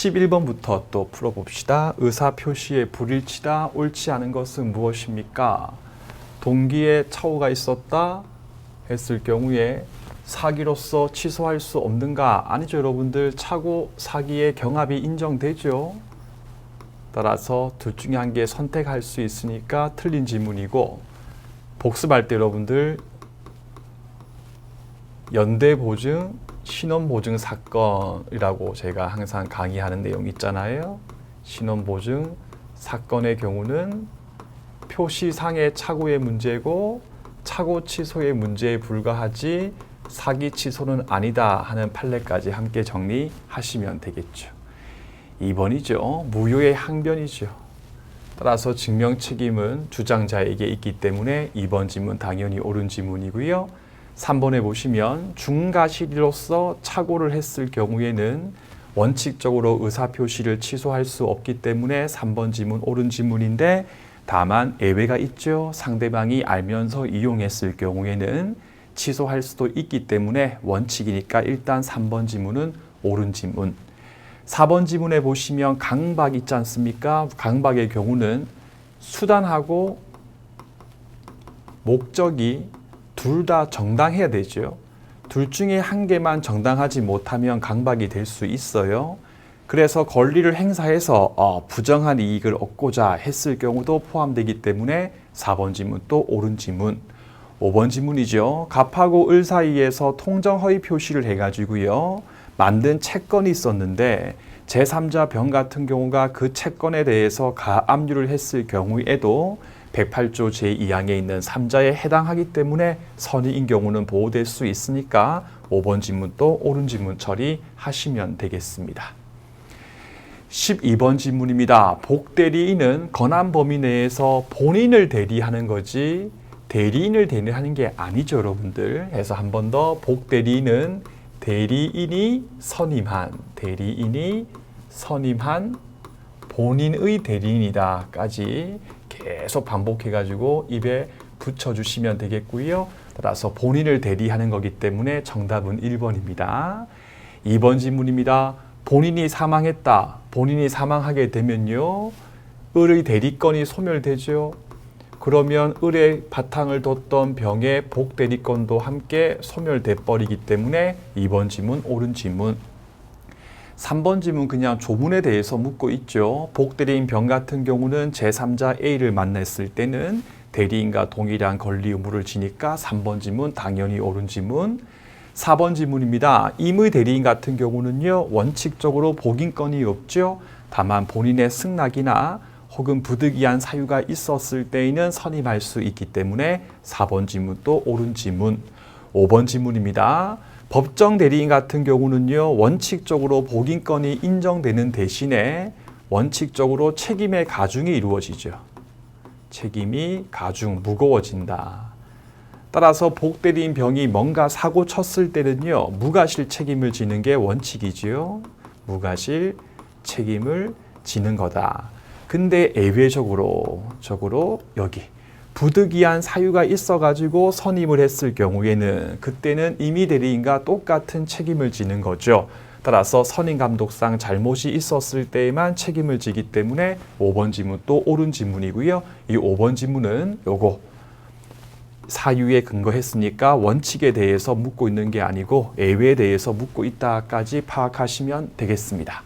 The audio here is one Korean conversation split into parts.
11번부터 또 풀어봅시다. 의사표시의 불일치다. 옳지 않은 것은 무엇입니까? 동기에 착오가 있었다 했을 경우에 사기로서 취소할 수 없는가? 아니죠, 여러분들. 착오, 사기의 경합이 인정되죠. 따라서 둘 중에 한 개 선택할 수 있으니까 틀린 지문이고, 복습할 때 여러분들 연대보증, 신원보증 사건이라고 제가 항상 강의하는 내용 있잖아요. 신원보증 사건의 경우는 표시상의 착오의 문제고 착오 취소의 문제에 불과하지 사기 취소는 아니다 하는 판례까지 함께 정리하시면 되겠죠. 2번이죠. 무효의 항변이죠. 따라서 증명 책임은 주장자에게 있기 때문에 2번 지문 당연히 옳은 지문이고요. 3번에 보시면 중과실로서 착오를 했을 경우에는 원칙적으로 의사표시를 취소할 수 없기 때문에 3번 지문 옳은 지문인데, 다만 예외가 있죠. 상대방이 알면서 이용했을 경우에는 취소할 수도 있기 때문에 원칙이니까 일단 3번 지문은 옳은 지문. 4번 지문에 보시면 강박 있지 않습니까? 강박의 경우는 수단하고 목적이 둘 다 정당해야 되죠. 둘 중에 한 개만 정당하지 못하면 강박이 될 수 있어요. 그래서 권리를 행사해서 부정한 이익을 얻고자 했을 경우도 포함되기 때문에 4번 지문 또 옳은 지문. 5번 지문이죠. 갑하고 을 사이에서 통정허위 표시를 해가지고요, 만든 채권이 있었는데 제3자 병 같은 경우가 그 채권에 대해서 가압류를 했을 경우에도 108조 제2항에 있는 3자에 해당하기 때문에 선의인 경우는 보호될 수 있으니까 5번 지문 또 옳은 지문 처리하시면 되겠습니다. 12번 지문입니다. 복대리인은 권한 범위 내에서 본인을 대리하는 거지 대리인을 대리하는 게 아니죠, 여러분들. 그래서 한 번 더, 복대리인은 대리인이 선임한 본인의 대리인이다까지 계속 반복해가지고 입에 붙여주시면 되겠고요. 따라서 본인을 대리하는 거기 때문에 정답은 1번입니다. 2번 지문입니다. 본인이 사망했다. 본인이 사망하게 되면요, 을의 대리권이 소멸되죠. 그러면 을의 바탕을 뒀던 병의 복대리권도 함께 소멸돼 버리기 때문에 2번 지문 옳은 지문. 3번 지문 그냥 조문에 대해서 묻고 있죠. 복대리인 병 같은 경우는 제3자 A를 만났을 때는 대리인과 동일한 권리 의무를 지니까 3번 지문 당연히 옳은 지문. 4번 지문입니다. 임의 대리인 같은 경우는요, 원칙적으로 복인권이 없죠. 다만 본인의 승낙이나 혹은 부득이한 사유가 있었을 때에는 선임할 수 있기 때문에 4번 지문 또 옳은 지문. 5번 지문입니다. 법정 대리인 같은 경우는요, 원칙적으로 복인권이 인정되는 대신에 원칙적으로 책임의 가중이 이루어지죠. 책임이 무거워진다. 따라서 복대리인 병이 뭔가 사고 쳤을 때는요, 무과실 책임을 지는 게 원칙이지요. 무과실 책임을 지는 거다. 근데 예외적으로 여기 부득이한 사유가 있어가지고 선임을 했을 경우에는 그때는 임의 대리인과 똑같은 책임을 지는 거죠. 따라서 선임감독상 잘못이 있었을 때에만 책임을 지기 때문에 5번 지문 또 옳은 지문이고요. 이 5번 지문은 요거 사유에 근거했으니까 원칙에 대해서 묻고 있는 게 아니고 예외에 대해서 묻고 있다까지 파악하시면 되겠습니다.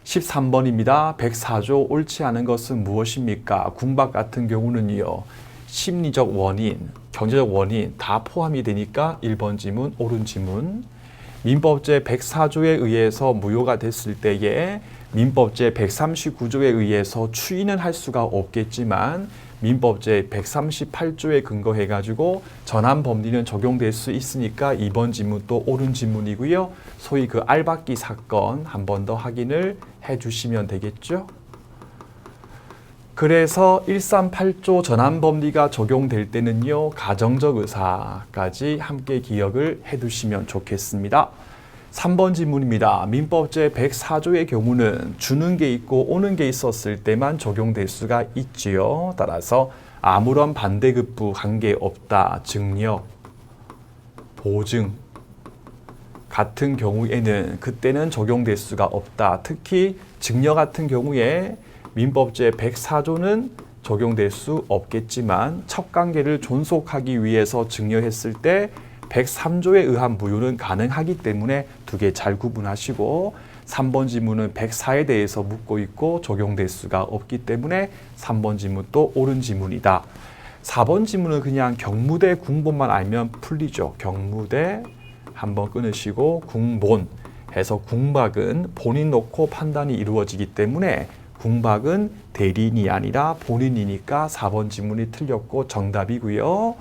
13번입니다. 104조 옳지 않은 것은 무엇입니까? 군박 같은 경우는요, 심리적 원인, 경제적 원인 다 포함이 되니까 1번 지문 옳은 지문. 민법제 104조에 의해서 무효가 됐을 때에 민법제 139조에 의해서 추인은 할 수가 없겠지만 민법제 138조에 근거해가지고 전환법리는 적용될 수 있으니까 2번 지문 또 옳은 지문이고요. 소위 그 알박기 사건 한 번 더 확인을 해주시면 되겠죠. 그래서 138조 전환법리가 적용될 때는요, 가정적 의사까지 함께 기억을 해두시면 좋겠습니다. 3번 지문입니다. 민법제 104조의 경우는 주는 게 있고 오는 게 있었을 때만 적용될 수가 있지요. 따라서 아무런 반대급부 관계 없다. 증력, 보증, 같은 경우에는 그때는 적용될 수가 없다. 특히 증여 같은 경우에 민법제 104조는 적용될 수 없겠지만 첩관계를 존속하기 위해서 증여했을 때 103조에 의한 무효는 가능하기 때문에 두 개 잘 구분하시고 3번 지문은 104에 대해서 묻고 있고 적용될 수가 없기 때문에 3번 지문 또 옳은 지문이다. 4번 지문은 그냥 경무대 궁본만 알면 풀리죠. 경무대 한번 끊으시고 궁본 해서 궁박은 본인 놓고 판단이 이루어지기 때문에 궁박은 대리인이 아니라 본인이니까 4번 지문이 틀렸고 정답이고요.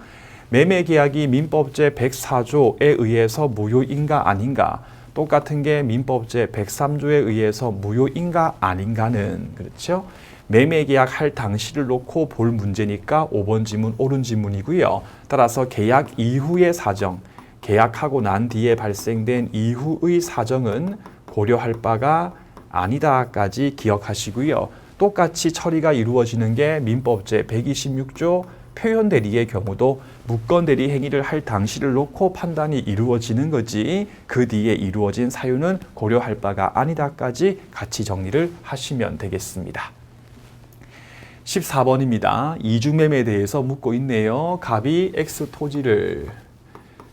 매매계약이 민법제 104조에 의해서 무효인가 아닌가, 똑같은 게 민법제 103조에 의해서 무효인가 아닌가는, 그렇죠? 매매계약 할 당시를 놓고 볼 문제니까 5번 지문 옳은 지문이고요. 따라서 계약 이후의 사정, 계약하고 난 뒤에 발생된 이후의 사정은 고려할 바가 아니다까지 기억하시고요. 똑같이 처리가 이루어지는 게 민법제 126조 표현대리의 경우도 무건대리 행위를 할 당시를 놓고 판단이 이루어지는 거지 그 뒤에 이루어진 사유는 고려할 바가 아니다까지 같이 정리를 하시면 되겠습니다. 14번입니다. 이중매매에 대해서 묻고 있네요. 갑이 X 토지를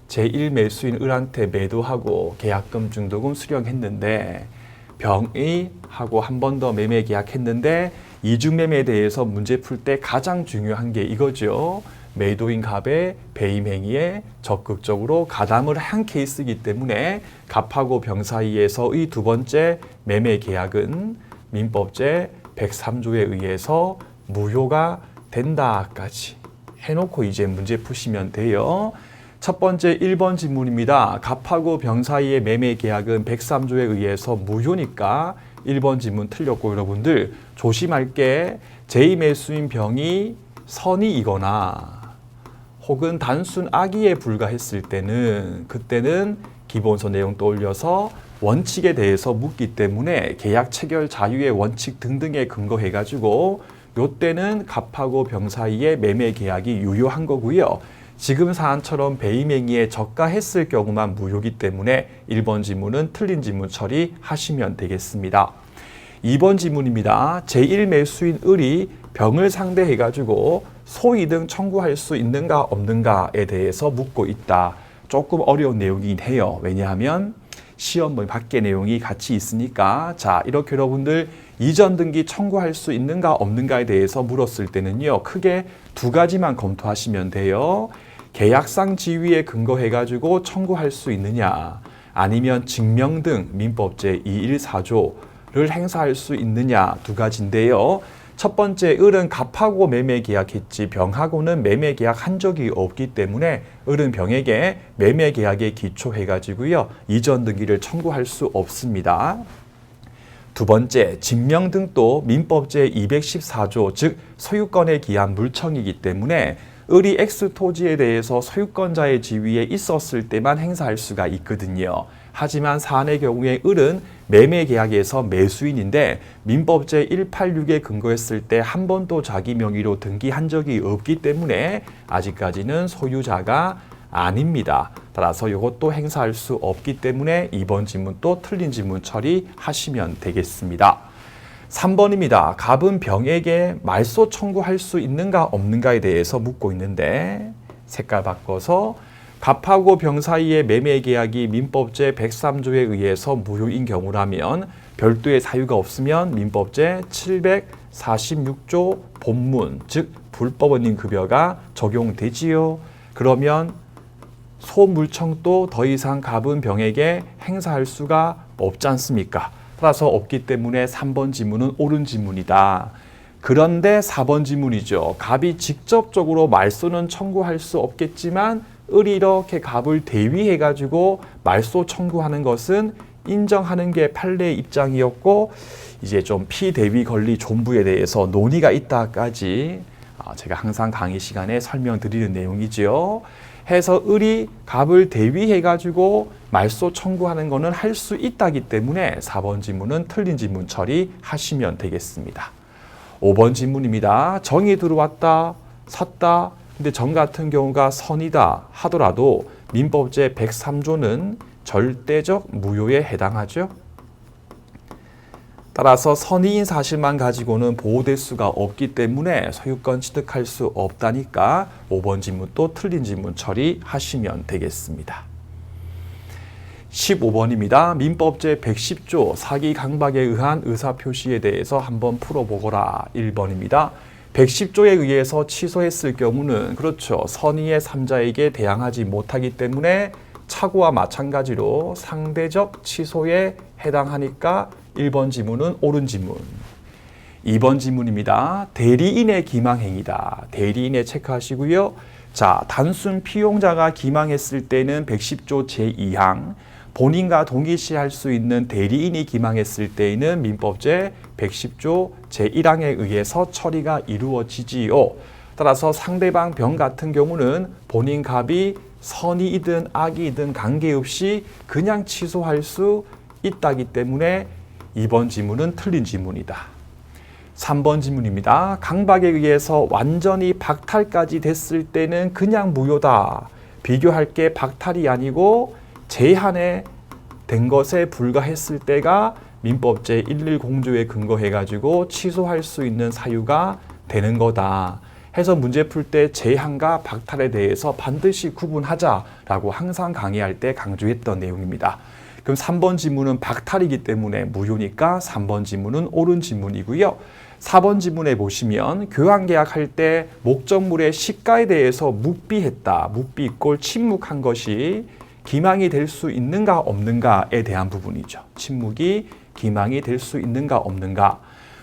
제1매수인 을한테 매도하고 계약금 중도금 수령했는데 병이 하고 한 번 더 매매 계약했는데 이중매매에 대해서 문제 풀 때 가장 중요한 게 이거죠. 매도인 갑의 배임 행위에 적극적으로 가담을 한 케이스이기 때문에 갑하고 병 사이에서의 두 번째 매매 계약은 민법제 103조에 의해서 무효가 된다까지 해놓고 이제 문제 푸시면 돼요. 첫 번째 1번 지문입니다. 갑하고 병 사이의 매매 계약은 103조에 의해서 무효니까 1번 지문 틀렸고 여러분들 조심할 게 제2매수인 병이 선의이거나 혹은 단순 악의에 불과했을 때는 그때는 기본서 내용 떠올려서 원칙에 대해서 묻기 때문에 계약 체결 자유의 원칙 등등에 근거해가지고 요때는 갑하고 병 사이의 매매 계약이 유효한 거고요. 지금 사안처럼 배임행위에 적가했을 경우만 무효이기 때문에 1번 지문은 틀린 지문 처리하시면 되겠습니다. 2번 지문입니다. 제1매수인 을이 병을 상대해가지고 소이등 청구할 수 있는가 없는가에 대해서 묻고 있다. 조금 어려운 내용이긴 해요. 왜냐하면 시험 밖에 내용이 같이 있으니까 자 이렇게 여러분들 이전 등기 청구할 수 있는가 없는가에 대해서 물었을 때는요. 크게 두 가지만 검토하시면 돼요. 계약상 지위에 근거해가지고 청구할 수 있느냐 아니면 증명 등 민법제 214조를 행사할 수 있느냐 두 가지인데요. 첫 번째 을은 갑하고 매매 계약했지 병하고는 매매 계약한 적이 없기 때문에 을은 병에게 매매 계약에 기초해가지고요. 이전 등기를 청구할 수 없습니다. 두 번째, 증명 등도 민법제 214조 즉 소유권에 기한 물청이기 때문에 을이 X 토지에 대해서 소유권자의 지위에 있었을 때만 행사할 수가 있거든요. 하지만 사안의 경우에 을은 매매 계약에서 매수인인데 민법제 186에 근거했을 때 한 번도 자기 명의로 등기한 적이 없기 때문에 아직까지는 소유자가 아닙니다. 따라서 이것도 행사할 수 없기 때문에 2번 지문 또 틀린 지문 처리하시면 되겠습니다. 3번입니다. 갑은 병에게 말소 청구할 수 있는가 없는가에 대해서 묻고 있는데 색깔 바꿔서 갑하고 병 사이의 매매 계약이 민법제 103조에 의해서 무효인 경우라면 별도의 사유가 없으면 민법제 746조 본문 즉 불법원인 급여가 적용되지요. 그러면 소물청도 더 이상 갑은 병에게 행사할 수가 없지 않습니까? 따라서 없기 때문에 3번 지문은 옳은 지문이다. 그런데 4번 지문이죠. 갑이 직접적으로 말소는 청구할 수 없겠지만 을이 이렇게 갑을 대위해가지고 말소 청구하는 것은 인정하는 게 판례의 입장이었고 이제 좀 피대위 권리 존부에 대해서 논의가 있다까지 제가 항상 강의 시간에 설명드리는 내용이죠. 해서 을이 갑을 대위해가지고 말소 청구하는 것은 할 수 있다기 때문에 4번 지문은 틀린 지문 처리하시면 되겠습니다. 5번 지문입니다. 정이 들어왔다, 섰다. 근데 정 같은 경우가 선이다 하더라도 민법제 103조는 절대적 무효에 해당하죠. 따라서 선의인 사실만 가지고는 보호될 수가 없기 때문에 소유권 취득할 수 없다니까 5번 지문 또 틀린 지문 처리하시면 되겠습니다. 15번입니다. 민법제 110조 사기 강박에 의한 의사표시에 대해서 한번 풀어보거라. 1번입니다. 110조에 의해서 취소했을 경우는 그렇죠. 선의의 3자에게 대항하지 못하기 때문에 차고와 마찬가지로 상대적 취소에 해당하니까 1번 지문은 옳은 지문. 2번 지문입니다. 대리인의 기망행위다. 대리인의 체크하시고요. 자, 단순 피용자가 기망했을 때는 110조 제2항 본인과 동일시할 수 있는 대리인이 기망했을 때에는 민법제 110조 제1항에 의해서 처리가 이루어지지요. 따라서 상대방 병 같은 경우는 본인 갑이 선의이든 악의이든 관계없이 그냥 취소할 수 있다기 때문에 2번 지문은 틀린 지문이다. 3번 지문입니다. 강박에 의해서 완전히 박탈까지 됐을 때는 그냥 무효다. 비교할 게 박탈이 아니고 제한에 된 것에 불과했을 때가 민법제 110조에 근거해가지고 취소할 수 있는 사유가 되는 거다. 해서 문제 풀 때 제한과 박탈에 대해서 반드시 구분하자라고 항상 강의할 때 강조했던 내용입니다. 그럼 3번 지문은 박탈이기 때문에 무효니까 3번 지문은 옳은 지문이고요. 4번 지문에 보시면 교환계약할 때 목적물의 시가에 대해서 묵비했다. 묵비 꼴 침묵한 것이 기망이 될 수 있는가 없는가에 대한 부분이죠. 침묵이 기망이 될 수 있는가 없는가.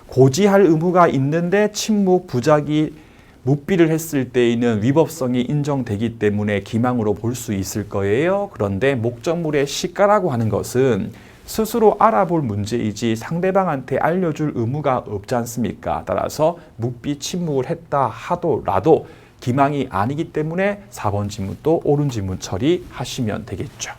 고지할 의무가 있는데 침묵 부작위 묵비를 했을 때에는 위법성이 인정되기 때문에 기망으로 볼 수 있을 거예요. 그런데 목적물의 시가라고 하는 것은 스스로 알아볼 문제이지 상대방한테 알려줄 의무가 없지 않습니까? 따라서 묵비 침묵을 했다 하더라도 기망이 아니기 때문에 4번 지문도 옳은 지문 처리하시면 되겠죠.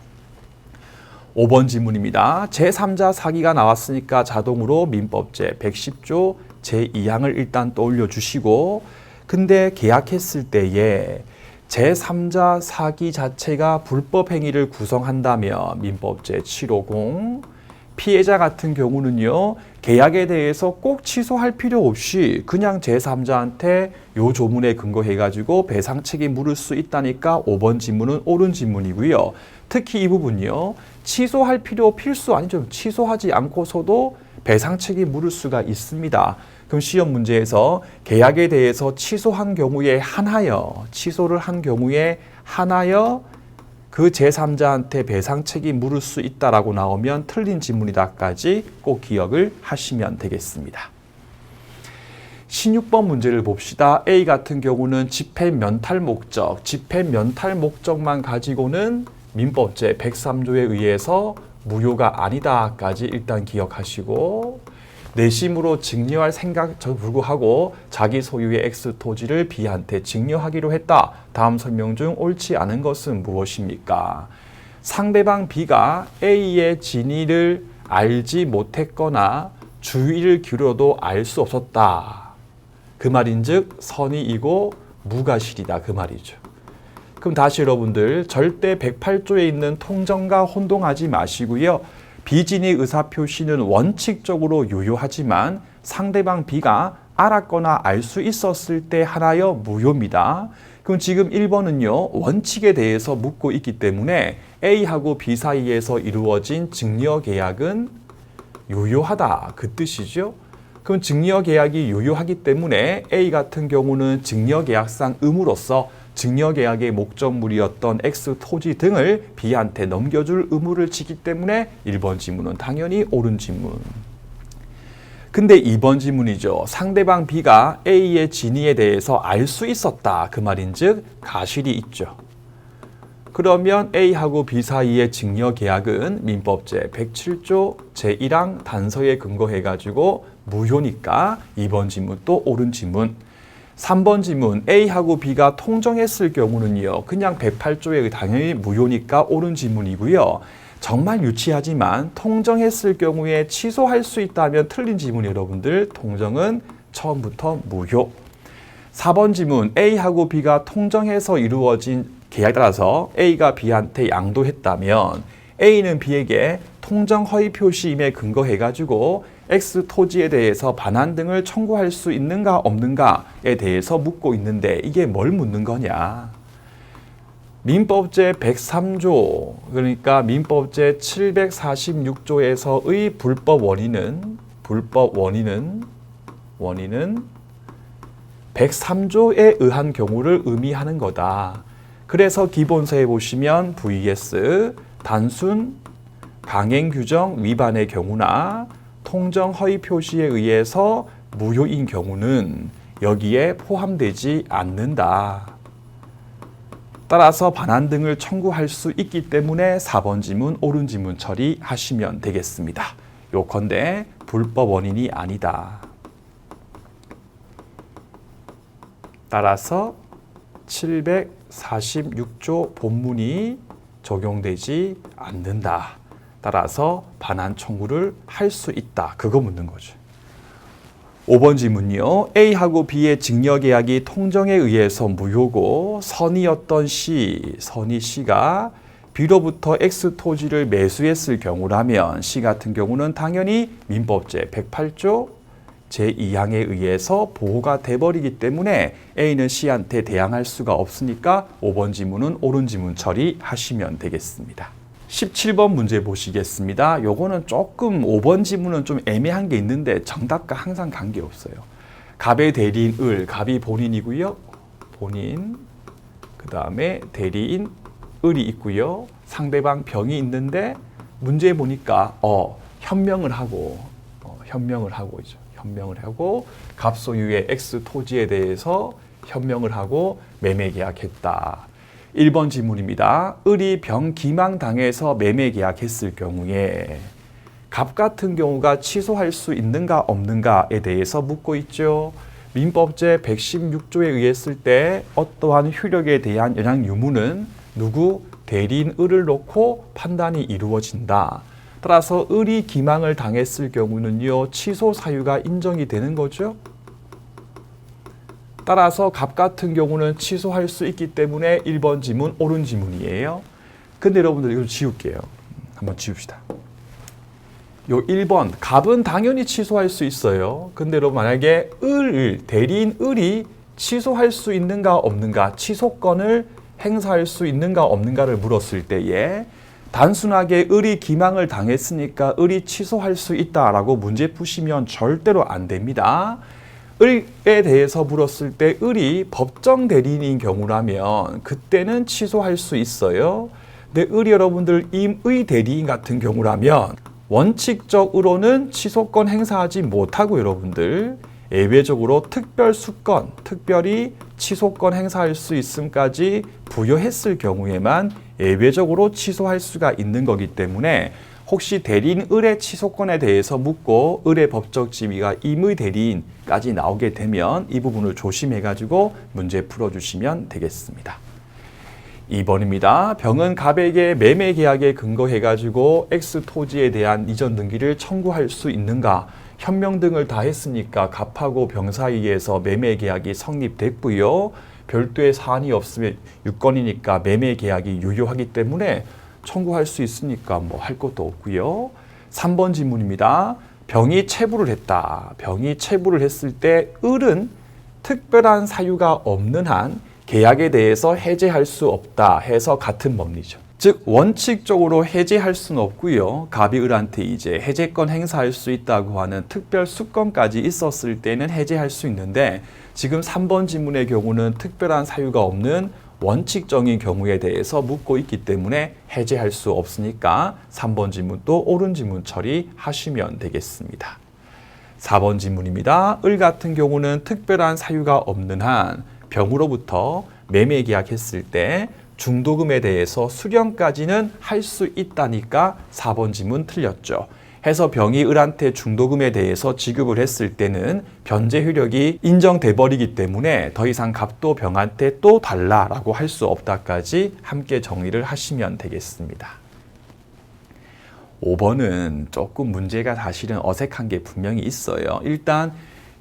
5번 지문입니다. 제3자 사기가 나왔으니까 자동으로 민법제 110조 제2항을 일단 떠올려 주시고 근데 계약했을 때에 제3자 사기 자체가 불법 행위를 구성한다면 민법제 750 피해자 같은 경우는요. 계약에 대해서 꼭 취소할 필요 없이 그냥 제3자한테 요 조문에 근거해가지고 배상 책임 물을 수 있다니까 5번 지문은 옳은 지문이고요. 특히 이 부분요. 취소할 필수 아니죠. 취소하지 않고서도 배상 책임 물을 수가 있습니다. 그럼 시험 문제에서 계약에 대해서 취소한 경우에 취소를 한 경우에 하나여 그 제3자한테 배상 책임 물을 수 있다라고 나오면 틀린 지문이다까지 꼭 기억을 하시면 되겠습니다. 16번 문제를 봅시다. A 같은 경우는 집행 면탈 목적만 가지고는 민법제 103조에 의해서 무효가 아니다까지 일단 기억하시고 내심으로 증여할 생각에도 불구하고 자기 소유의 X 토지를 B한테 증여하기로 했다. 다음 설명 중 옳지 않은 것은 무엇입니까? 상대방 B가 A의 진위를 알지 못했거나 주의를 기울여도 알 수 없었다. 그 말인즉 선의이고 무과실이다. 그 말이죠. 그럼 다시 여러분들 절대 108조에 있는 통정과 혼동하지 마시고요. 비진의 의사표시는 원칙적으로 유효하지만 상대방 B가 알았거나 알 수 있었을 때 하나여 무효입니다. 그럼 지금 1번은요. 원칙에 대해서 묻고 있기 때문에 A하고 B 사이에서 이루어진 증여계약은 유효하다. 그 뜻이죠. 그럼 증여계약이 유효하기 때문에 A 같은 경우는 증여계약상 의무로서 증여계약의 목적물이었던 X 토지 등을 B한테 넘겨줄 의무를 지기 때문에 1번 지문은 당연히 옳은 지문. 근데 2번 지문이죠. 상대방 B가 A의 진위에 대해서 알 수 있었다. 그 말인즉 가실이 있죠. 그러면 A하고 B 사이의 증여계약은 민법제 107조 제1항 단서에 근거해가지고 무효니까 2번 지문 또 옳은 지문. 3번 지문 A하고 B가 통정했을 경우는요. 그냥 108조에 당연히 무효니까 옳은 지문이고요. 정말 유치하지만 통정했을 경우에 취소할 수 있다면 틀린 지문 여러분들 통정은 처음부터 무효. 4번 지문 A하고 B가 통정해서 이루어진 계약에 따라서 A가 B한테 양도했다면 A는 B에게 통정 허위 표시임에 근거해가지고 X 토지에 대해서 반환 등을 청구할 수 있는가 없는가에 대해서 묻고 있는데 이게 뭘 묻는 거냐? 민법제 103조, 그러니까 민법제 746조에서의 불법 원인은 103조에 의한 경우를 의미하는 거다. 그래서 기본서에 보시면 vs 단순 강행 규정 위반의 경우나 통정 허위 표시에 의해서 무효인 경우는 여기에 포함되지 않는다. 따라서 반환 등을 청구할 수 있기 때문에 4번 지문 옳은 지문 처리하시면 되겠습니다. 요컨대 불법 원인이 아니다. 따라서 746조 본문이 적용되지 않는다. 따라서 반환 청구를 할 수 있다. 그거 묻는 거죠. 5번 지문요. A하고 B의 증여계약이 통정에 의해서 무효고 선의였던 선의 C가 B로부터 X 토지를 매수했을 경우라면 C 같은 경우는 당연히 민법제 108조 제2항에 의해서 보호가 돼버리기 때문에 A는 C한테 대항할 수가 없으니까 5번 지문은 옳은 지문 처리하시면 되겠습니다. 17번 문제 보시겠습니다. 요거는 조금 5번 지문은 좀 애매한 게 있는데 정답과 항상 관계없어요. 갑의 대리인 을, 갑이 본인이고요. 본인, 그 다음에 대리인 을이 있고요. 상대방 병이 있는데 문제 보니까 현명을 하고 있죠. 현명을 하고 갑 소유의 X 토지에 대해서 현명을 하고 매매 계약했다. 1번 지문입니다. 을이 병 기망당해서 매매 계약했을 경우에 갑 같은 경우가 취소할 수 있는가 없는가에 대해서 묻고 있죠. 민법제 116조에 의했을 때 어떠한 효력에 대한 영향 유무는 누구? 대리인 을을 놓고 판단이 이루어진다. 따라서 을이 기망을 당했을 경우는요, 취소 사유가 인정이 되는 거죠. 따라서 갑 같은 경우는 취소할 수 있기 때문에 1번 지문 옳은 지문이에요. 근데 여러분들 이거 지울게요. 한번 지웁시다. 요 1번 갑은 당연히 취소할 수 있어요. 근데 여러분 만약에 대리인 을이 취소할 수 있는가 없는가, 취소권을 행사할 수 있는가 없는가를 물었을 때에 단순하게 을이 기망을 당했으니까 을이 취소할 수 있다라고 문제 푸시면 절대로 안 됩니다. 을에 대해서 물었을 때 을이 법정 대리인인 경우라면 그때는 취소할 수 있어요. 근데 을이 여러분들 임의 대리인 같은 경우라면 원칙적으로는 취소권 행사하지 못하고 여러분들 예외적으로 특별수권, 특별히 취소권 행사할 수 있음까지 부여했을 경우에만 예외적으로 취소할 수가 있는 거기 때문에 혹시 대리인 을의 취소권에 대해서 묻고 을의 법적 지위가 임의 대리인까지 나오게 되면 이 부분을 조심해가지고 문제 풀어주시면 되겠습니다. 2번입니다. 병은 갑에게 매매 계약에 근거해가지고 X 토지에 대한 이전 등기를 청구할 수 있는가? 현명 등을 다 했으니까 갑하고 병 사이에서 매매 계약이 성립됐고요. 별도의 사안이 없으면 유권이니까 매매 계약이 유효하기 때문에 청구할 수 있으니까 뭐 할 것도 없고요. 3번 지문입니다. 병이 체부를 했다. 병이 체부를 했을 때 을은 특별한 사유가 없는 한 계약에 대해서 해제할 수 없다 해서 같은 법리죠. 즉 원칙적으로 해제할 수는 없고요. 갑이 을한테 이제 해제권 행사할 수 있다고 하는 특별 수권까지 있었을 때는 해제할 수 있는데 지금 3번 지문의 경우는 특별한 사유가 없는 원칙적인 경우에 대해서 묻고 있기 때문에 해제할 수 없으니까 3번 지문도 옳은 지문 처리하시면 되겠습니다. 4번 지문입니다. 을 같은 경우는 특별한 사유가 없는 한 병으로부터 매매 계약했을 때 중도금에 대해서 수령까지는 할 수 있다니까 4번 지문 틀렸죠. 해서 병이 을한테 중도금에 대해서 지급을 했을 때는 변제 효력이 인정돼 버리기 때문에 더 이상 갑도 병한테 또 달라라고 할 수 없다까지 함께 정리를 하시면 되겠습니다. 5번은 조금 문제가 사실은 어색한 게 분명히 있어요. 일단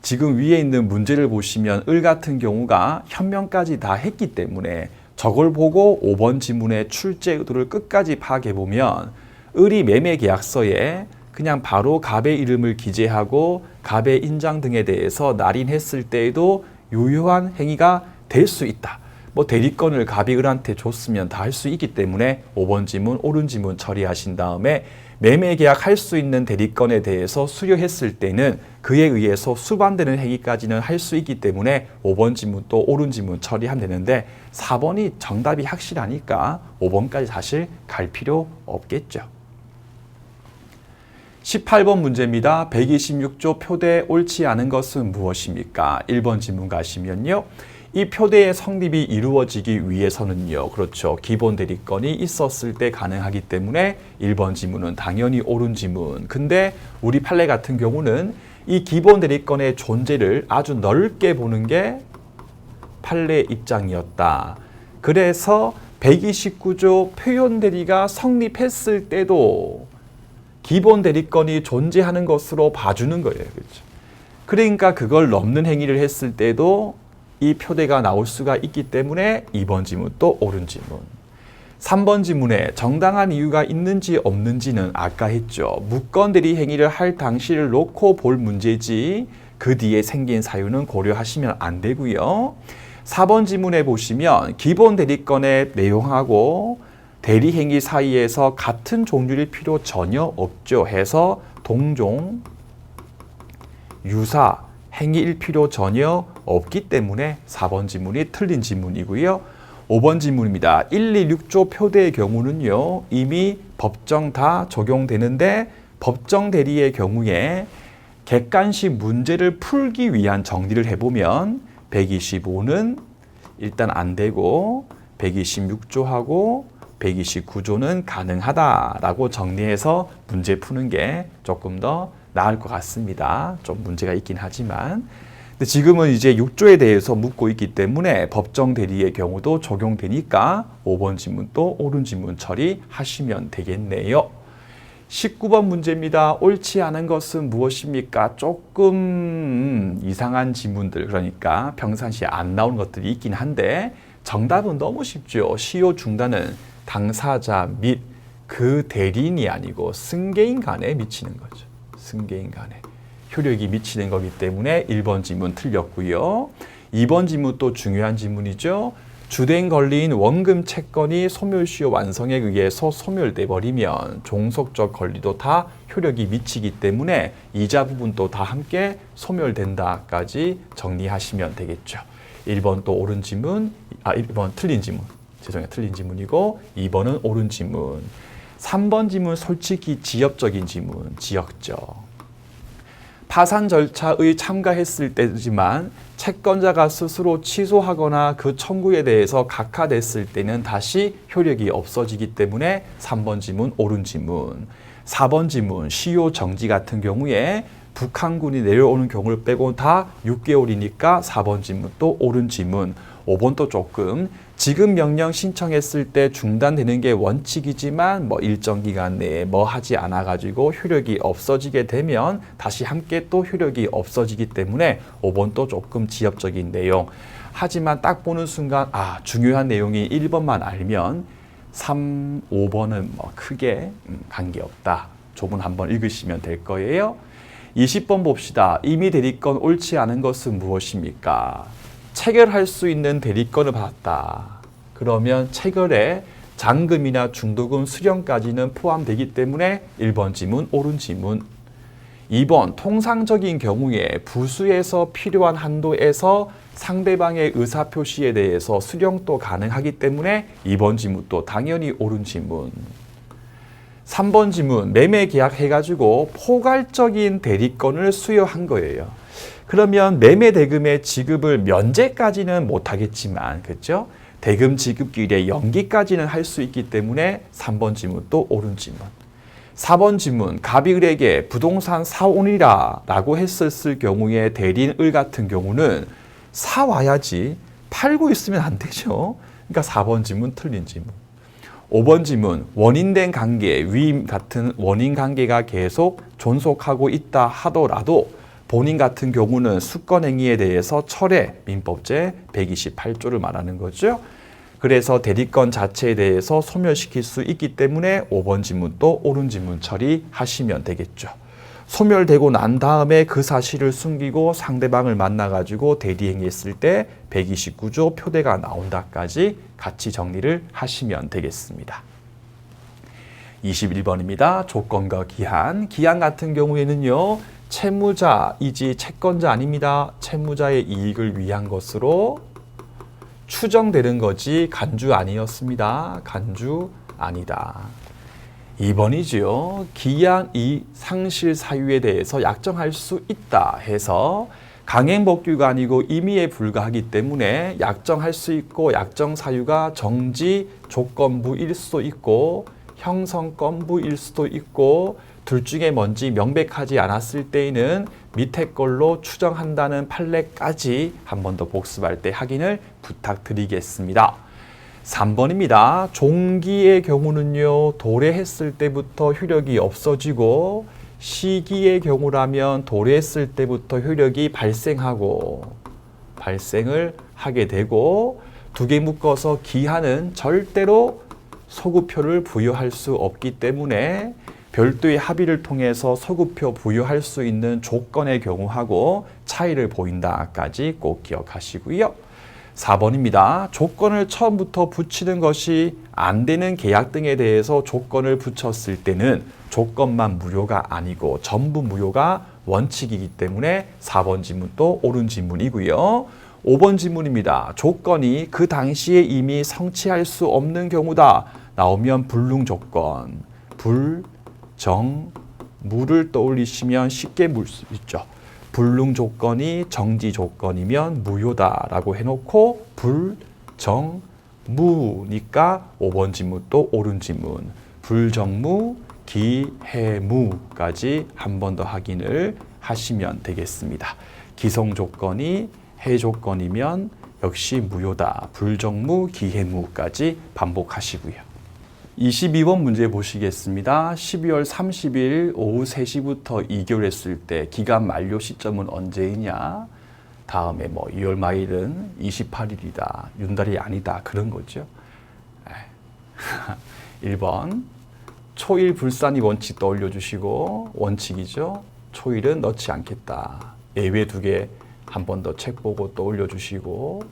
지금 위에 있는 문제를 보시면 을 같은 경우가 현명까지 다 했기 때문에 저걸 보고 5번 지문의 출제 의도를 끝까지 파악해 보면 을이 매매 계약서에 그냥 바로 갑의 이름을 기재하고 갑의 인장 등에 대해서 날인했을 때에도 유효한 행위가 될 수 있다. 뭐 대리권을 갑이 을한테 줬으면 다 할 수 있기 때문에 5번 지문, 옳은 지문 처리하신 다음에 매매 계약할 수 있는 대리권에 대해서 수료했을 때는 그에 의해서 수반되는 행위까지는 할 수 있기 때문에 5번 지문 또 옳은 지문 처리하면 되는데 4번이 정답이 확실하니까 5번까지 사실 갈 필요 없겠죠. 18번 문제입니다. 126조 표대에 옳지 않은 것은 무엇입니까? 1번 지문 가시면요. 이 표대의 성립이 이루어지기 위해서는요. 그렇죠. 기본 대리권이 있었을 때 가능하기 때문에 1번 지문은 당연히 옳은 지문. 근데 우리 판례 같은 경우는 이 기본 대리권의 존재를 아주 넓게 보는 게 판례 입장이었다. 그래서 129조 표현 대리가 성립했을 때도 기본 대리권이 존재하는 것으로 봐주는 거예요. 그렇죠? 그러니까 그걸 넘는 행위를 했을 때도 이 표대가 나올 수가 있기 때문에 2번 지문 또 옳은 지문. 3번 지문에 정당한 이유가 있는지 없는지는 아까 했죠. 무권 대리 행위를 할 당시를 놓고 볼 문제지 그 뒤에 생긴 사유는 고려하시면 안 되고요. 4번 지문에 보시면 기본 대리권의 내용하고 대리 행위 사이에서 같은 종류일 필요 전혀 없죠. 해서 동종, 유사, 행위일 필요 전혀 없기 때문에 4번 지문이 틀린 지문이고요. 5번 지문입니다. 126조 표대의 경우는요. 이미 법정 다 적용되는데 법정 대리의 경우에 객관식 문제를 풀기 위한 정리를 해보면 125는 일단 안 되고 126조하고 129조는 가능하다라고 정리해서 문제 푸는 게 조금 더 나을 것 같습니다. 좀 문제가 있긴 하지만. 근데 지금은 이제 6조에 대해서 묻고 있기 때문에 법정 대리의 경우도 적용되니까 5번 지문 또 옳은 지문 처리하시면 되겠네요. 19번 문제입니다. 옳지 않은 것은 무엇입니까? 조금 이상한 지문들, 그러니까 평상시에 안 나오는 것들이 있긴 한데 정답은 너무 쉽죠. 시효 중단은 당사자 및 그 대리인이 아니고 승계인 간에 미치는 거죠. 승계인 간에 효력이 미치는 거기 때문에 1번 지문 틀렸고요. 2번 지문 또 중요한 지문이죠. 주된 권리인 원금 채권이 소멸시효 완성에 의해서 소멸돼 버리면 종속적 권리도 다 효력이 미치기 때문에 이자 부분도 다 함께 소멸된다까지 정리하시면 되겠죠. 1번 또 옳은 지문, 1번 틀린 지문. 죄송해요. 틀린 지문이고 2번은 옳은 지문. 3번 지문 솔직히 지엽적인 지문, 지역적. 파산 절차의 참가했을 때지만 채권자가 스스로 취소하거나 그 청구에 대해서 각하됐을 때는 다시 효력이 없어지기 때문에 3번 지문 옳은 지문. 4번 지문 시효 정지 같은 경우에 북한군이 내려오는 경우를 빼고 다 6개월이니까 4번 지문 또 옳은 지문. 5번도 조금 지급 명령 신청했을 때 중단되는 게 원칙이지만 뭐 일정 기간 내에 뭐 하지 않아 가지고 효력이 없어지게 되면 다시 함께 또 효력이 없어지기 때문에 5번도 조금 지엽적인 내용. 하지만 딱 보는 순간 중요한 내용이 1번만 알면 3, 5번은 뭐 크게 관계없다. 조문 한번 읽으시면 될 거예요. 20번 봅시다. 임의 대리권 옳지 않은 것은 무엇입니까? 체결할 수 있는 대리권을 받았다. 그러면 체결에 잔금이나 중도금 수령까지는 포함되기 때문에 1번 지문 옳은 지문. 2번 통상적인 경우에 부수에서 필요한 한도에서 상대방의 의사표시에 대해서 수령도 가능하기 때문에 2번 지문도 당연히 옳은 지문. 3번 지문 매매 계약해가지고 포괄적인 대리권을 수여한 거예요. 그러면 매매 대금의 지급을 면제까지는 못하겠지만 그렇죠? 대금 지급기일의 연기까지는 할 수 있기 때문에 3번 지문 또 옳은 지문. 4번 지문 갑이 을에게 부동산 사오니라 라고 했었을 경우에 대리인 을 같은 경우는 사와야지 팔고 있으면 안 되죠. 그러니까 4번 지문 틀린 지문. 5번 지문 원인된 관계 위임 같은 원인 관계가 계속 존속하고 있다 하더라도 본인 같은 경우는 수권 행위에 대해서 철회 민법제 128조를 말하는 거죠. 그래서 대리권 자체에 대해서 소멸시킬 수 있기 때문에 5번 지문도 옳은 지문 처리하시면 되겠죠. 소멸되고 난 다음에 그 사실을 숨기고 상대방을 만나가지고 대리행위했을 때 129조 표대가 나온다까지 같이 정리를 하시면 되겠습니다. 21번입니다. 조건과 기한. 기한 같은 경우에는요. 채무자이지 채권자 아닙니다. 채무자의 이익을 위한 것으로 추정되는 거지 간주 아니었습니다. 간주 아니다. 2번이지요. 기한 이 상실 사유에 대해서 약정할 수 있다 해서 강행법규가 아니고 임의에 불과하기 때문에 약정할 수 있고 약정 사유가 정지 조건부일 수도 있고 형성건부일 수도 있고 둘 중에 뭔지 명백하지 않았을 때에는 밑에 걸로 추정한다는 판례까지 한 번 더 복습할 때 확인을 부탁드리겠습니다. 3번입니다. 종기의 경우는요. 도래했을 때부터 효력이 없어지고 시기의 경우라면 도래했을 때부터 효력이 발생을 하게 되고 두 개 묶어서 기한은 절대로 소급표를 부여할 수 없기 때문에 별도의 합의를 통해서 소급표 부여할 수 있는 조건의 경우하고 차이를 보인다까지 꼭 기억하시고요. 4번입니다. 조건을 처음부터 붙이는 것이 안 되는 계약 등에 대해서 조건을 붙였을 때는 조건만 무효가 아니고 전부 무효가 원칙이기 때문에 4번 지문도 옳은 지문이고요. 5번 지문입니다. 조건이 그 당시에 이미 성취할 수 없는 경우다. 나오면 불능 조건, 불정무를 떠올리시면 쉽게 물 수 있죠. 불능 조건이 정지 조건이면 무효다라고 해놓고 불정무니까 5번 지문도 옳은 지문. 불정무, 기해무까지 한 번 더 확인을 하시면 되겠습니다. 기성 조건이 해 조건이면 역시 무효다. 불정무, 기해무까지 반복하시고요. 22번 문제 보시겠습니다. 12월 30일 오후 3시부터 2개월 했을 때 기간 만료 시점은 언제이냐? 다음에 2월 말일은 28일이다. 윤달이 아니다. 그런 거죠. 1번 초일 불산이 원칙 떠올려 주시고 원칙이죠. 초일은 넣지 않겠다. 예외 2개 한 번 더 책 보고 떠올려 주시고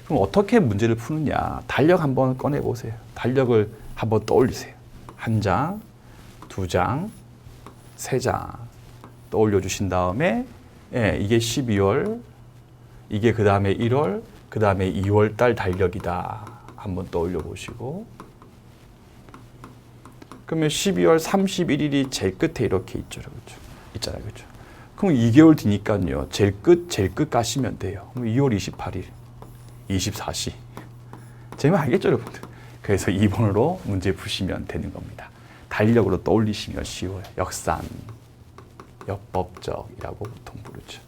그럼 어떻게 문제를 푸느냐? 달력 한번 꺼내 보세요. 달력을 한번 떠올리세요. 1장, 2장, 3장 떠올려 주신 다음에 이게 12월, 이게 그 다음에 1월, 그 다음에 2월 달 달력이다. 한번 떠올려 보시고 그러면 12월 31일이 제일 끝에 이렇게 있잖아요. 그렇죠? 그럼 2개월 뒤니까요. 제일 끝 가시면 돼요. 그럼 2월 28일, 24시. 제가 알겠죠, 여러분들? 그래서 2번으로 문제 푸시면 되는 겁니다. 달력으로 떠올리시면 쉬워요. 역산, 역법적이라고 보통 부르죠.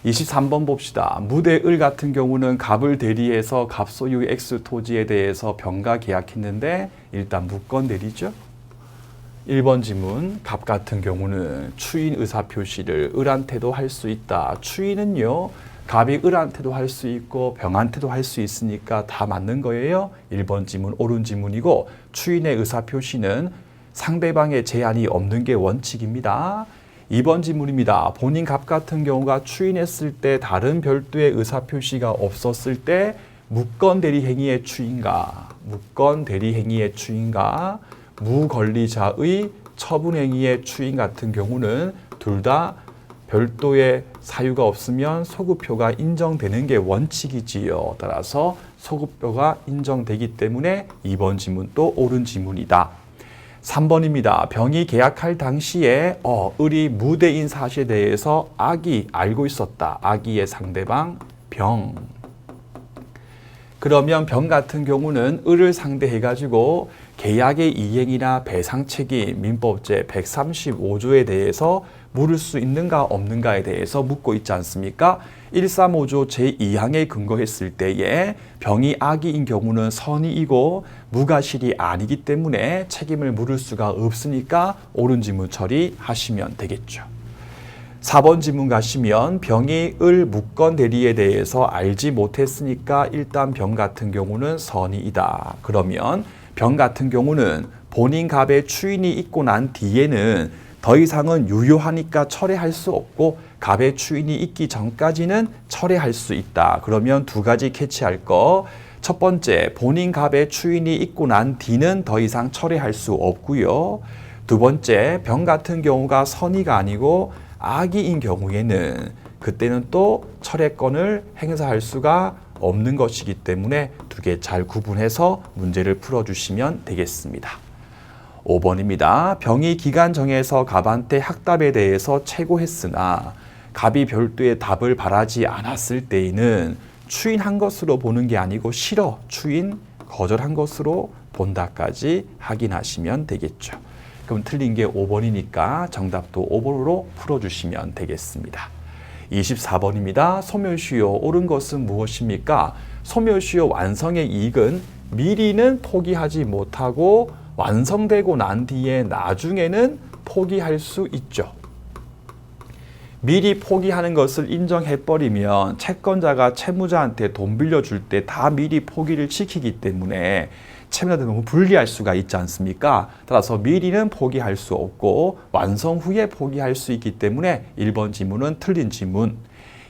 23번 봅시다. 무대을 같은 경우는 갑을 대리해서 갑 소유의 X 토지에 대해서 병가 계약했는데 일단 무권 대리죠. 1번 지문, 갑 같은 경우는 추인 의사표시를 을한테도 할 수 있다. 추인은요. 갑이 을한테도 할 수 있고 병한테도 할 수 있으니까 다 맞는 거예요. 1번 지문 옳은 지문이고 추인의 의사표시는 상대방의 제한이 없는 게 원칙입니다. 2번 지문입니다. 본인 갑 같은 경우가 추인했을 때 다른 별도의 의사표시가 없었을 때 무권 대리 행위의 추인가 무권리자의 처분 행위의 추인 같은 경우는 둘 다 별도의 사유가 없으면 소급표가 인정되는 게 원칙이지요. 따라서 소급표가 인정되기 때문에 2번 지문도 옳은 지문이다. 3번입니다. 병이 계약할 당시에 을이 무대인 사실에 대해서 악이 알고 있었다. 악의의 상대방 병. 그러면 병 같은 경우는 을을 상대해가지고 계약의 이행이나 배상 책임 민법제 135조에 대해서 물을 수 있는가 없는가에 대해서 묻고 있지 않습니까? 135조 제2항에 근거했을 때에 병이 악의인 경우는 선의이고 무과실이 아니기 때문에 책임을 물을 수가 없으니까 옳은 지문 처리하시면 되겠죠. 4번 지문 가시면 병이 을 무건 대리에 대해서 알지 못했으니까 일단 병 같은 경우는 선이이다. 그러면 병 같은 경우는 본인 갑의 추인이 있고 난 뒤에는 더 이상은 유효하니까 철회할 수 없고 갑의 추인이 있기 전까지는 철회할 수 있다. 그러면 두 가지 캐치할 거. 첫 번째, 본인 갑의 추인이 있고 난 뒤는 더 이상 철회할 수 없고요. 두 번째, 병 같은 경우가 선의가 아니고 악의인 경우에는 그때는 또 철회권을 행사할 수가 없는 것이기 때문에 두 개 잘 구분해서 문제를 풀어주시면 되겠습니다. 5번입니다. 병이 기간 정해서 갑한테 학답에 대해서 채고했으나 갑이 별도의 답을 바라지 않았을 때에는 추인한 것으로 보는 게 아니고 싫어, 추인, 거절한 것으로 본다까지 확인하시면 되겠죠. 그럼 틀린 게 5번이니까 정답도 5번으로 풀어주시면 되겠습니다. 24번입니다. 소멸시효 옳은 것은 무엇입니까? 소멸시효 완성의 이익은 미리는 포기하지 못하고 완성되고 난 뒤에 나중에는 포기할 수 있죠. 미리 포기하는 것을 인정해버리면 채권자가 채무자한테 돈 빌려줄 때 다 미리 포기를 시키기 때문에 채무자한테 너무 불리할 수가 있지 않습니까? 따라서 미리는 포기할 수 없고 완성 후에 포기할 수 있기 때문에 1번 지문은 틀린 지문.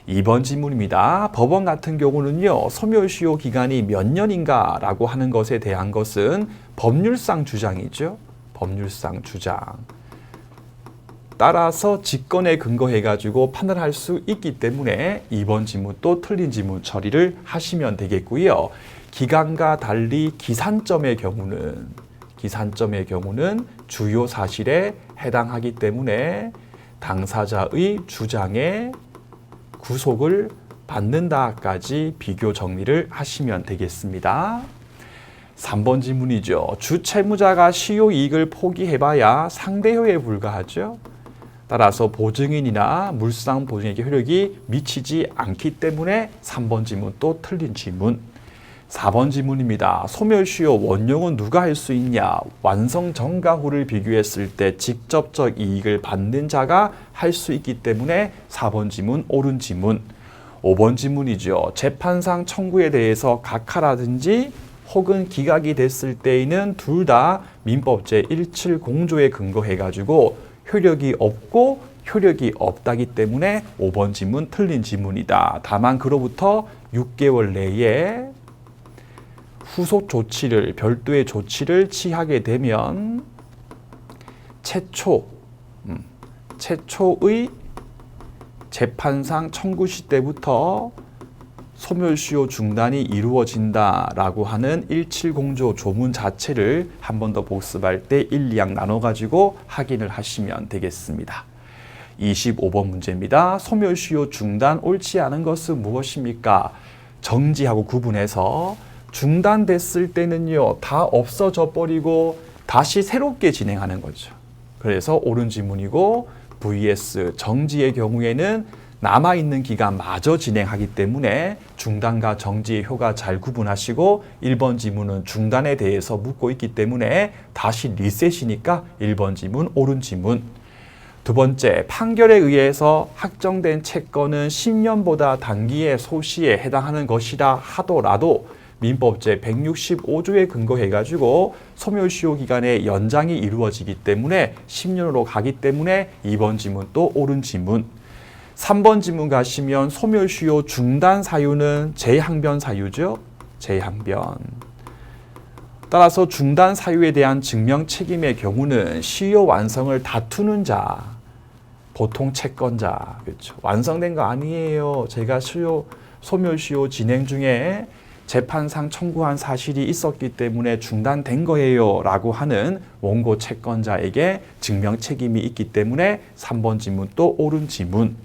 2번 지문입니다. 법원 같은 경우는요, 소멸시효 기간이 몇 년인가 라고 하는 것에 대한 것은 법률상 주장이죠. 법률상 주장. 따라서 직권에 근거해가지고 판단할 수 있기 때문에 2번 지문 또 틀린 지문 처리를 하시면 되겠고요. 기간과 달리 기산점의 경우는 주요 사실에 해당하기 때문에 당사자의 주장에 구속을 받는다까지 비교 정리를 하시면 되겠습니다. 3번 지문이죠. 주채무자가 시효 이익을 포기해봐야 상대효에 불과하죠. 따라서 보증인이나 물상 보증에게 효력이 미치지 않기 때문에 3번 지문 또 틀린 지문. 4번 지문입니다. 소멸시효 원용은 누가 할 수 있냐? 완성 전과 후를 비교했을 때 직접적 이익을 받는 자가 할 수 있기 때문에 4번 지문 옳은 지문. 5번 지문이죠. 재판상 청구에 대해서 각하라든지 혹은 기각이 됐을 때에는 둘 다 민법제 17공조에 근거해가지고 효력이 없고 효력이 없다기 때문에 5번 지문 틀린 지문이다. 다만 그로부터 6개월 내에 후속 조치를, 별도의 조치를 취하게 되면 최초의 재판상 청구 시 때부터 소멸시효 중단이 이루어진다라고 하는 17공조 조문 자체를 한 번 더 복습할 때 1, 2양 나눠가지고 확인을 하시면 되겠습니다. 25번 문제입니다. 소멸시효 중단 옳지 않은 것은 무엇입니까? 정지하고 구분해서 중단됐을 때는요, 다 없어져 버리고 다시 새롭게 진행하는 거죠. 그래서 옳은 지문이고 vs 정지의 경우에는 남아있는 기간마저 진행하기 때문에 중단과 정지의 효가 잘 구분하시고 1번 지문은 중단에 대해서 묻고 있기 때문에 다시 리셋이니까 1번 지문 옳은 지문. 두 번째, 판결에 의해서 확정된 채권은 10년보다 단기의 소시에 해당하는 것이라 하더라도 민법제 165조에 근거해가지고 소멸시효 기간의 연장이 이루어지기 때문에 10년으로 가기 때문에 2번 지문 또 옳은 지문. 3번 지문 가시면 소멸시효 중단 사유는 재항변 사유죠. 재항변. 따라서 중단 사유에 대한 증명 책임의 경우는 시효 완성을 다투는 자, 보통 채권자, 그렇죠. 완성된 거 아니에요. 제가 소멸시효 진행 중에 재판상 청구한 사실이 있었기 때문에 중단된 거예요 라고 하는 원고 채권자에게 증명 책임이 있기 때문에 3번 지문 또 옳은 지문.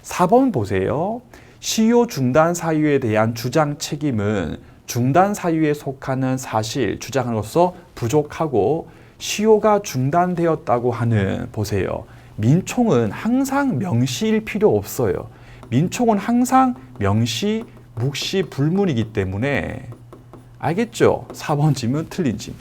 4번 보세요. 시효 중단 사유에 대한 주장 책임은 중단 사유에 속하는 사실, 주장으로서 부족하고 시효가 중단되었다고 하는, 보세요. 민총은 항상 명시일 필요 없어요. 민총은 항상 명시, 묵시, 불문이기 때문에 알겠죠? 4번 지문 틀린 지문.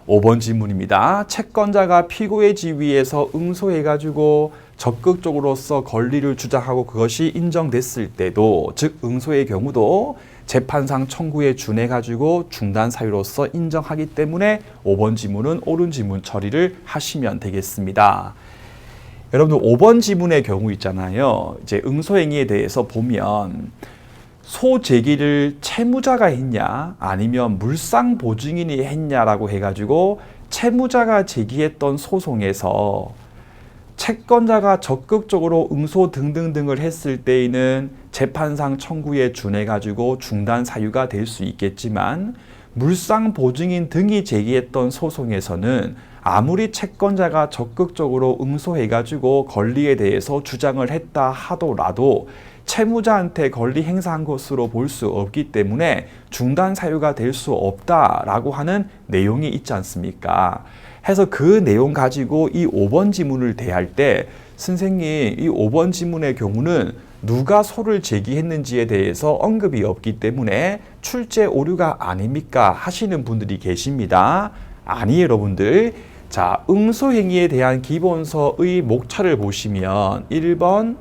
5번 지문입니다. 채권자가 피고의 지위에서 응소해가지고 적극적으로서 권리를 주장하고 그것이 인정됐을 때도, 즉 응소의 경우도 재판상 청구에 준해 가지고 중단 사유로서 인정하기 때문에 5번 지문은 옳은 지문 처리를 하시면 되겠습니다. 여러분들 5번 지문의 경우 있잖아요. 이제 응소행위에 대해서 보면 소제기를 채무자가 했냐 아니면 물상보증인이 했냐라고 해가지고 채무자가 제기했던 소송에서 채권자가 적극적으로 응소 등등등을 했을 때에는 재판상 청구에 준해 가지고 중단 사유가 될 수 있겠지만, 물상보증인 등이 제기했던 소송에서는 아무리 채권자가 적극적으로 응소해 가지고 권리에 대해서 주장을 했다 하더라도 채무자한테 권리 행사한 것으로 볼 수 없기 때문에 중단 사유가 될 수 없다라고 하는 내용이 있지 않습니까? 해서 그 내용 가지고 이 5번 지문을 대할 때 선생님, 이 5번 지문의 경우는 누가 소를 제기했는지에 대해서 언급이 없기 때문에 출제 오류가 아닙니까? 하시는 분들이 계십니다. 아니, 여러분들. 자, 응소행위에 대한 기본서의 목차를 보시면 1번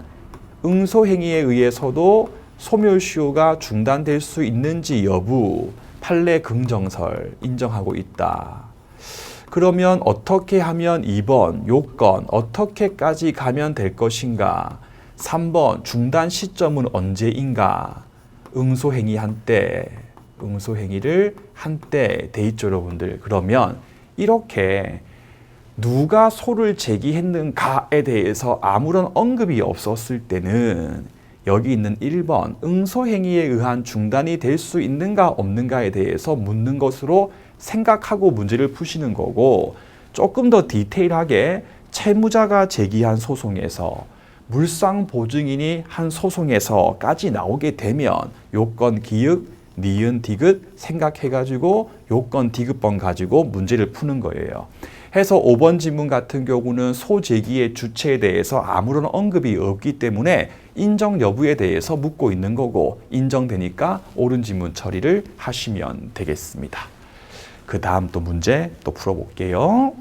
응소행위에 의해서도 소멸시효가 중단될 수 있는지 여부, 판례 긍정설 인정하고 있다. 그러면 어떻게 하면 2번 요건 어떻게까지 가면 될 것인가? 3번 중단 시점은 언제인가? 응소행위 한때, 응소행위를 한때 돼 있죠, 여러분들. 그러면 이렇게 누가 소를 제기했는가에 대해서 아무런 언급이 없었을 때는 여기 있는 1번 응소행위에 의한 중단이 될 수 있는가 없는가에 대해서 묻는 것으로 생각하고 문제를 푸시는 거고, 조금 더 디테일하게 채무자가 제기한 소송에서 물상보증인이 한 소송에서까지 나오게 되면 요건 기역, 니은, 디귿 생각해가지고 요건 디귿번 가지고 문제를 푸는 거예요. 해서 5번 지문 같은 경우는 소제기의 주체에 대해서 아무런 언급이 없기 때문에 인정 여부에 대해서 묻고 있는 거고, 인정되니까 옳은 지문 처리를 하시면 되겠습니다. 그 다음 또 문제 또 풀어볼게요.